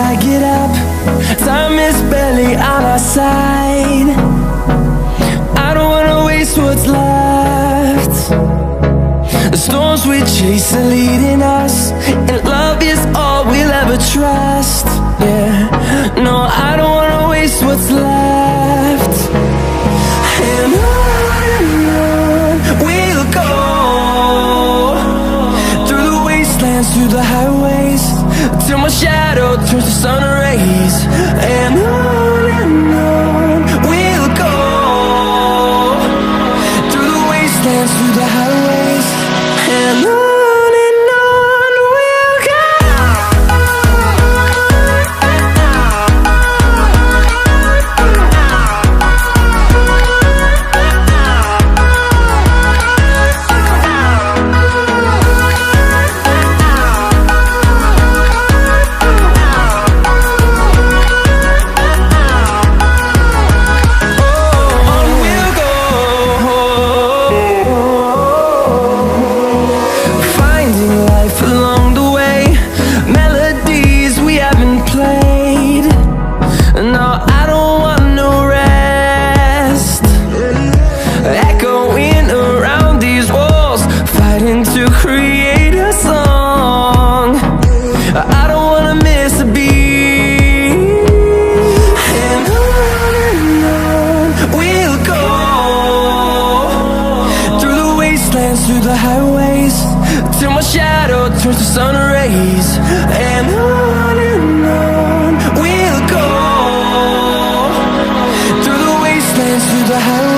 I get up, time is barely on our side. I don't wanna waste what's left. The storms we chase are leading us, and love is all we'll ever trust. Yeah, no, I don't wanna waste what's left. And on we'll go, through the wastelands, through the highways, till my shadow turns to sun rays. And on we'll go, through the wastelands, through the highways, and on. To create a song, I don't wanna miss a beat. And on we'll go, through the wastelands, through the highways, till my shadow turns to sun rays. And on we'll go, through the wastelands, through the highways.